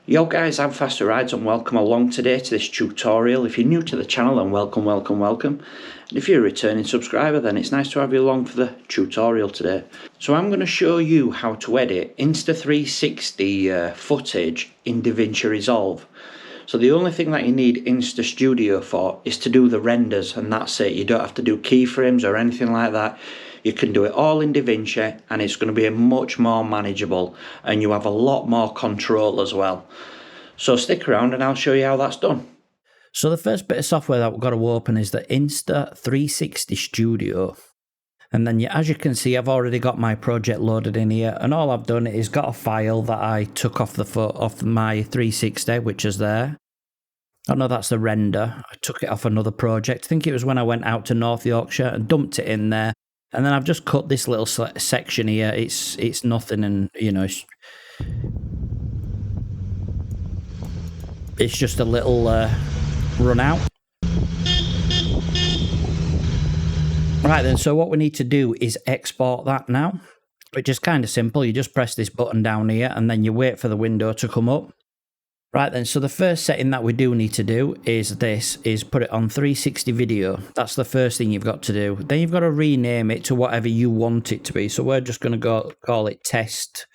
Yo guys, I'm Fasty-Rides and welcome along today to this tutorial. If you're new to the channel, then welcome. And if you're a returning subscriber, then it's nice to have you along for the tutorial today. So I'm going to show you how to edit Insta360 footage in Davinci Resolve. So the only thing that you need Insta Studio for is to do the renders, and that's it. You don't have to do keyframes or anything like that. You can do it all in Davinci and it's going to be much more manageable and you have a lot more control as well. So stick around and I'll show you how that's done. So the first bit of software that we've got to open is the Insta360 Studio. And then as you can see, I've already got my project loaded in here, and all I've done is got a file that I took off my 360, which is there. Oh no, that's the render. I took it off another project. I think it was when I went out to North Yorkshire and dumped it in there. And then I've just cut this little section here. It's nothing, and you know, it's just a little run out. Right then, so what we need to do is export that now, which is kind of simple. You just press this button down here and then you wait for the window to come up. Right then, so the first setting that we do need to do is put it on 360 video. That's the first thing you've got to do. Then you've got to rename it to whatever you want it to be. So we're just going to call it Test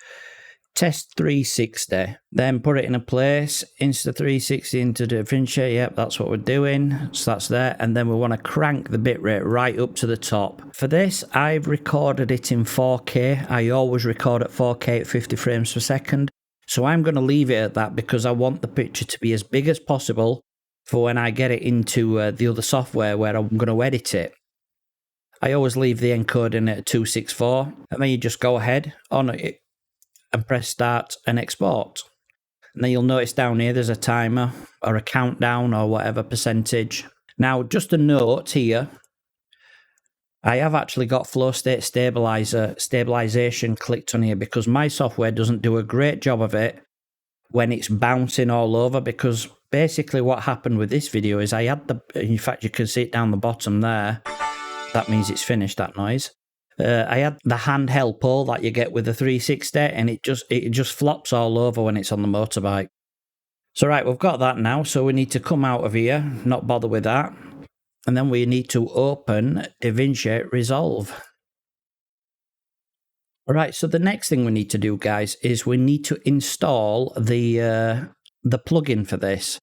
360. Then put it in a place, Insta360 into Davinci. Yep, that's what we're doing. So that's there. And then we want to crank the bitrate right up to the top. For this, I've recorded it in 4K. I always record at 4K at 50 frames per second. So I'm going to leave it at that because I want the picture to be as big as possible for when I get it into the other software where I'm going to edit it. I always leave the encoding at 264, and then you just go ahead on it and press start and export. And then you'll notice down here there's a timer or a countdown or whatever percentage. Now, just a note here, I have actually got flow state stabilization clicked on here because my software doesn't do a great job of it when it's bouncing all over, because basically what happened with this video is I had in fact you can see it down the bottom there. That means it's finished, that noise. I had the handheld pole that you get with the 360 and it just flops all over when it's on the motorbike. So right, we've got that now, so we need to come out of here, not bother with that. And then we need to open Davinci Resolve. All right, so the next thing we need to do, guys, is we need to install the plugin for this.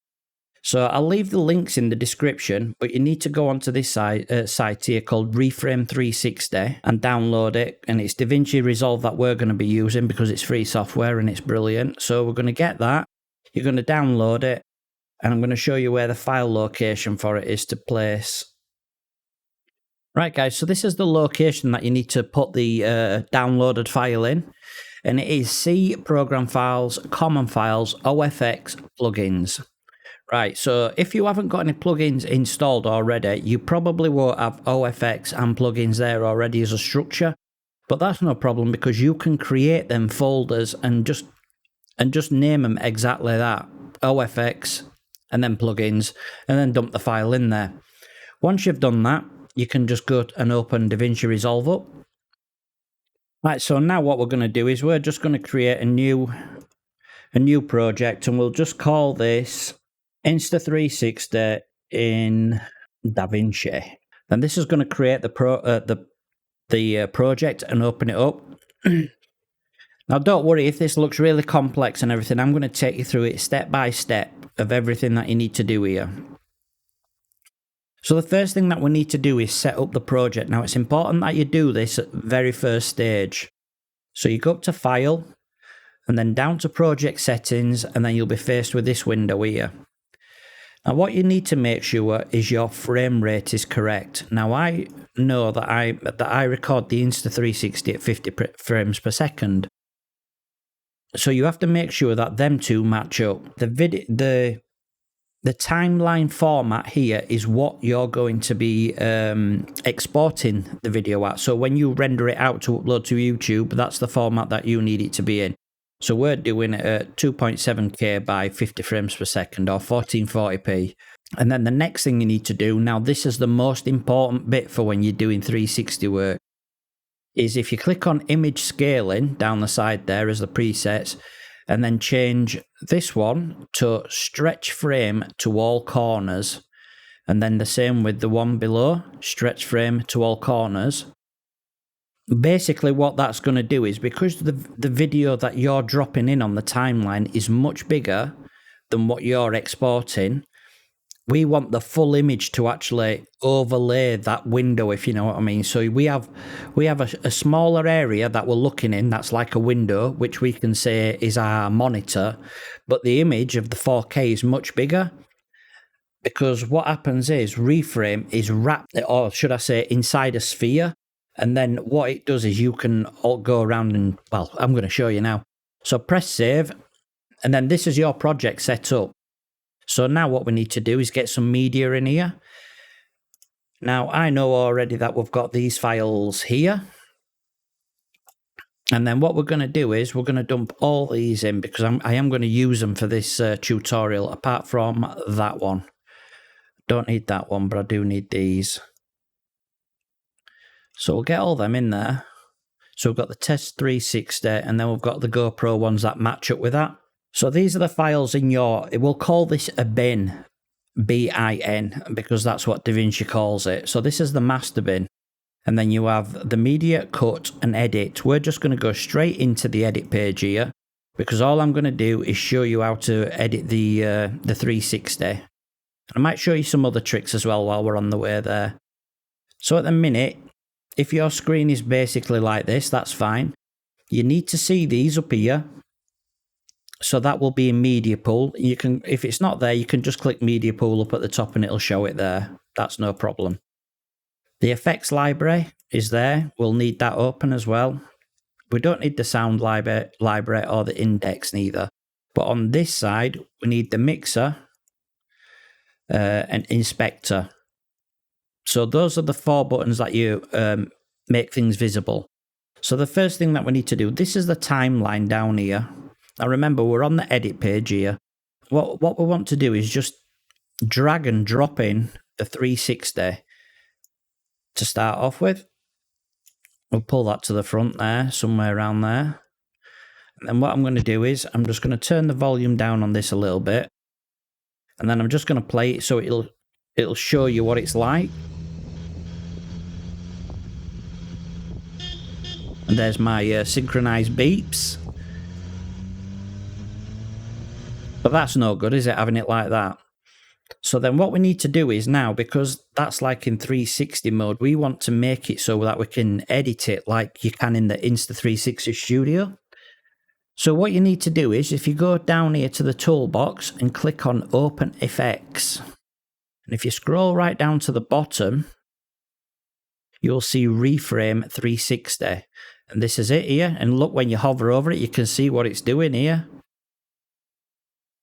So I'll leave the links in the description, but you need to go onto this site here called Reframe 360 and download it. And it's Davinci Resolve that we're going to be using because it's free software and it's brilliant. So we're going to get that. You're going to download it. And I'm going to show you where the file location for it is to place. Right, guys, so this is the location that you need to put the downloaded file in. And it is C, Program Files, Common Files, OFX, Plugins. Right, so if you haven't got any plugins installed already, you probably won't have OFX and plugins there already as a structure. But that's no problem because you can create them folders and just name them exactly that. OFX. And then plugins, and then dump the file in there. Once you've done that, you can just go and open Davinci Resolve up. Right, so now what we're going to do is we're just going to create a new project, and we'll just call this Insta360 in Davinci. Then this is going to create the project and open it up. Now, don't worry if this looks really complex and everything. I'm going to take you through it step by step of everything that you need to do here. So the first thing that we need to do is set up the project. Now, it's important that you do this at the very first stage. So you go up to File, and then down to Project Settings, and then you'll be faced with this window here. Now, what you need to make sure is your frame rate is correct. Now, I know that I record the Insta360 at 50 frames per second. So you have to make sure that them two match up. The timeline format here is what you're going to be exporting the video at. So when you render it out to upload to YouTube, that's the format that you need it to be in. So we're doing it at 2.7K by 50 frames per second or 1440p. And then the next thing you need to do, now this is the most important bit for when you're doing 360 work, is if you click on image scaling down the side there as the presets, and then change this one to stretch frame to all corners, and then the same with the one below, stretch frame to all corners. Basically what that's going to do is, because the video that you're dropping in on the timeline is much bigger than what you're exporting, we want the full image to actually overlay that window, if you know what I mean. So we have a smaller area that we're looking in, that's like a window, which we can say is our monitor, but the image of the 4K is much bigger, because what happens is Reframe is wrapped, or should I say inside a sphere, and then what it does is you can all go around and, well, I'm going to show you now. So press save, and then this is your project set up. So now what we need to do is get some media in here. Now I know already that we've got these files here. And then what we're going to do is we're going to dump all these in, because I am going to use them for this tutorial, apart from that one. Don't need that one, but I do need these. So we'll get all them in there. So we've got the Test360, and then we've got the GoPro ones that match up with that. So these are the files in your, we'll call this a bin, B-I-N, because that's what Davinci calls it. So this is the master bin. And then you have the media, cut, and edit. We're just going to go straight into the edit page here, because all I'm going to do is show you how to edit the 360. And I might show you some other tricks as well while we're on the way there. So at the minute, if your screen is basically like this, that's fine. You need to see these up here. So that will be in media pool. You can, if it's not there, you can just click media pool up at the top and it'll show it there. That's no problem. The effects library is there. We'll need that open as well. We don't need the sound library or the index neither. But on this side, we need the mixer and inspector. So those are the 4 buttons that you make things visible. So the first thing that we need to do, this is the timeline down here. Now remember, we're on the edit page here. What we want to do is just drag and drop in the 360 to start off with. We'll pull that to the front there, somewhere around there. And then what I'm going to do is I'm just going to turn the volume down on this a little bit. And then I'm just going to play it so it'll show you what it's like. And there's my synchronized beeps. But that's no good, is it, having it like that? So then what we need to do is now, because that's like in 360 mode, we want to make it so that we can edit it like you can in the Insta360 Studio. So what you need to do is, if you go down here to the toolbox and click on Open Effects, and if you scroll right down to the bottom, you'll see Reframe 360. And this is it here. And look, when you hover over it, you can see what it's doing here.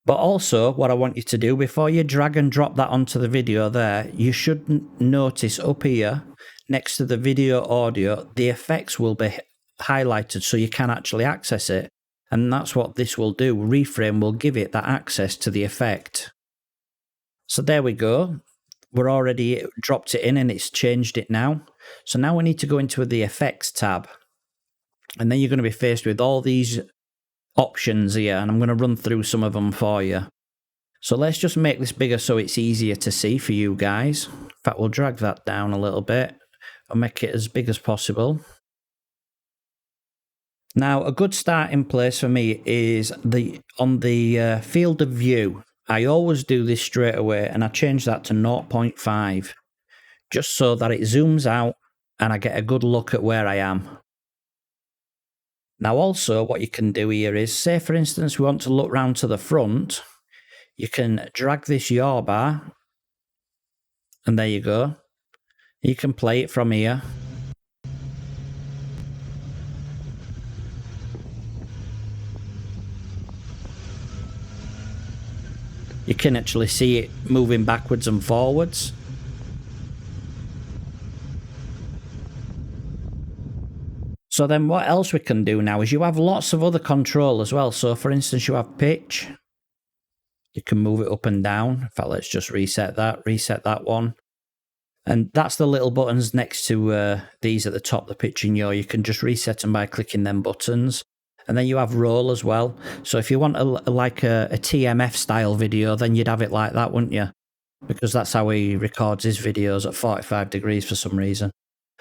But also, what I want you to do, before you drag and drop that onto the video there, you should notice up here, next to the video audio, the effects will be highlighted so you can actually access it. And that's what this will do. Reframe will give it that access to the effect. So there we go. We're already dropped it in and it's changed it now. So now we need to go into the effects tab. And then you're going to be faced with all these options here, and I'm going to run through some of them for you. So let's just make this bigger so it's easier to see for you guys. In fact, we'll drag that down a little bit and make it as big as possible. Now, a good starting place for me is on the field of view. I always do this straight away, and I change that to 0.5, just so that it zooms out and I get a good look at where I am. Now also what you can do here is, say for instance we want to look round to the front, you can drag this yaw bar, and there you go. You can play it from here. You can actually see it moving backwards and forwards. So then what else we can do now is you have lots of other control as well. So for instance, you have pitch. You can move it up and down. In fact, let's just reset that one. And that's the little buttons next to these at the top, the pitch and yaw. You can just reset them by clicking them buttons. And then you have roll as well. So if you want like a TMF style video, then you'd have it like that, wouldn't you? Because that's how he records his videos at 45 degrees for some reason.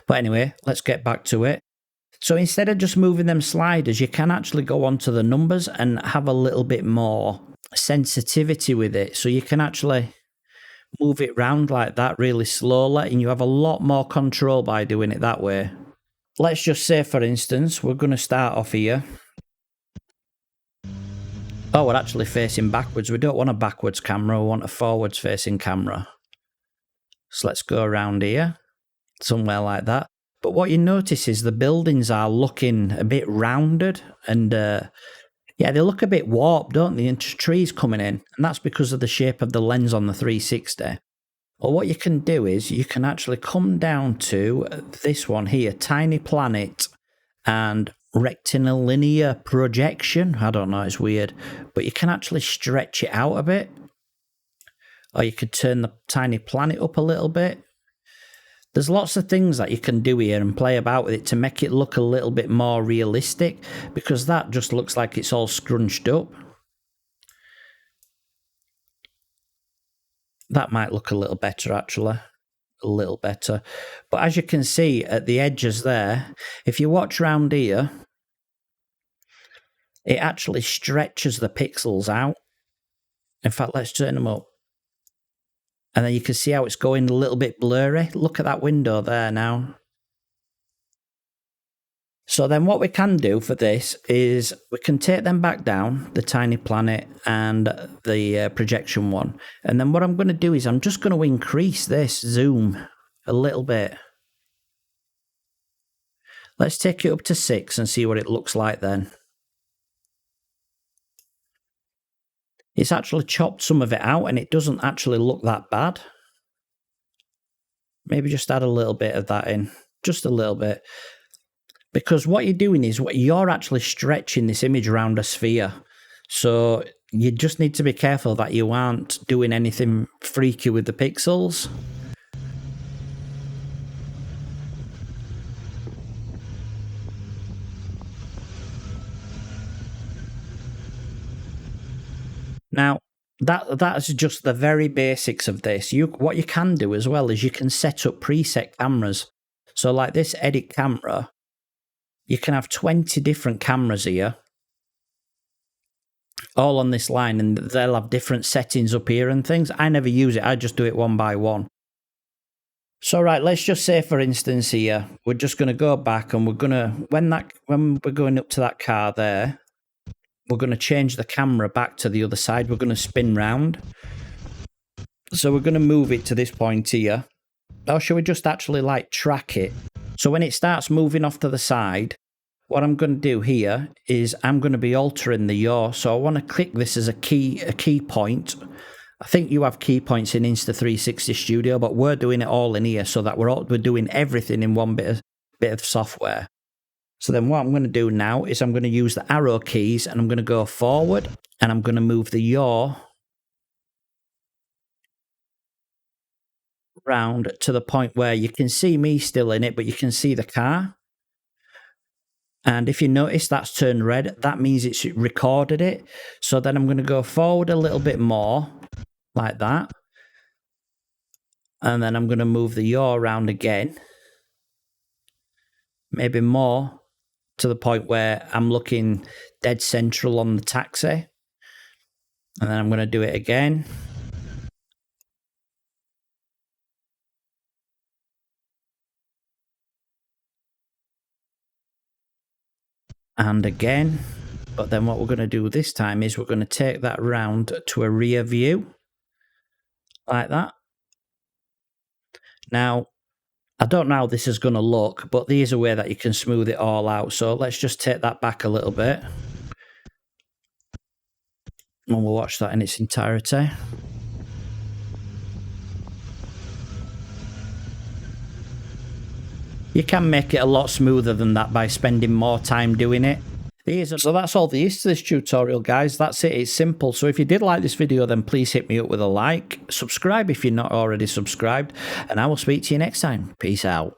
But anyway, let's get back to it. So instead of just moving them sliders, you can actually go onto the numbers and have a little bit more sensitivity with it. So you can actually move it round like that really slowly, and you have a lot more control by doing it that way. Let's just say, for instance, we're going to start off here. Oh, we're actually facing backwards. We don't want a backwards camera, we want a forwards facing camera. So let's go around here, somewhere like that. But what you notice is the buildings are looking a bit rounded, and yeah, they look a bit warped, don't they, into trees coming in. And that's because of the shape of the lens on the 360. Well, what you can do is you can actually come down to this one here, Tiny Planet and Rectilinear Projection. I don't know, it's weird. But you can actually stretch it out a bit. Or you could turn the Tiny Planet up a little bit. There's lots of things that you can do here and play about with it to make it look a little bit more realistic, because that just looks like it's all scrunched up. That might look a little better, actually. A little better. But as you can see at the edges there, if you watch round here, it actually stretches the pixels out. In fact, let's turn them up. And then you can see how it's going a little bit blurry. Look at that window there now. So then what we can do for this is we can take them back down, the Tiny Planet and the projection one. And then what I'm going to do is I'm just going to increase this zoom a little bit. Let's take it up to 6 and see what it looks like then. It's actually chopped some of it out and it doesn't actually look that bad. Maybe just add a little bit of that in, just a little bit. Because what you're doing is you're actually stretching this image around a sphere. So you just need to be careful that you aren't doing anything freaky with the pixels. Now, that's just the very basics of this. What you can do as well is you can set up preset cameras. So like this edit camera, you can have 20 different cameras here, all on this line, and they'll have different settings up here and things. I never use it, I just do it one by one. So right, let's just say for instance here, we're just going to go back and we're going to, when we're going up to that car there, we're going to change the camera back to the other side. We're going to spin round. So we're going to move it to this point here. Or should we just actually like track it? So when it starts moving off to the side, what I'm going to do here is I'm going to be altering the yaw. So I want to click this as a key point. I think you have key points in Insta360 Studio, but we're doing it all in here so that we're doing everything in one bit of software. So then what I'm going to do now is I'm going to use the arrow keys and I'm going to go forward and I'm going to move the yaw round to the point where you can see me still in it, but you can see the car. And if you notice that's turned red, that means it's recorded it. So then I'm going to go forward a little bit more, like that. And then I'm going to move the yaw around again. Maybe more, to the point where I'm looking dead central on the taxi. And then I'm going to do it again. And again. But then what we're going to do this time is we're going to take that round to a rear view. Like that. Now, I don't know how this is going to look, but there's a way that you can smooth it all out. So let's just take that back a little bit. And we'll watch that in its entirety. You can make it a lot smoother than that by spending more time doing it. So that's all there is to this tutorial, guys. That's it. It's simple. So if you did like this video, then please hit me up with a like. Subscribe if you're not already subscribed. And I will speak to you next time. Peace out.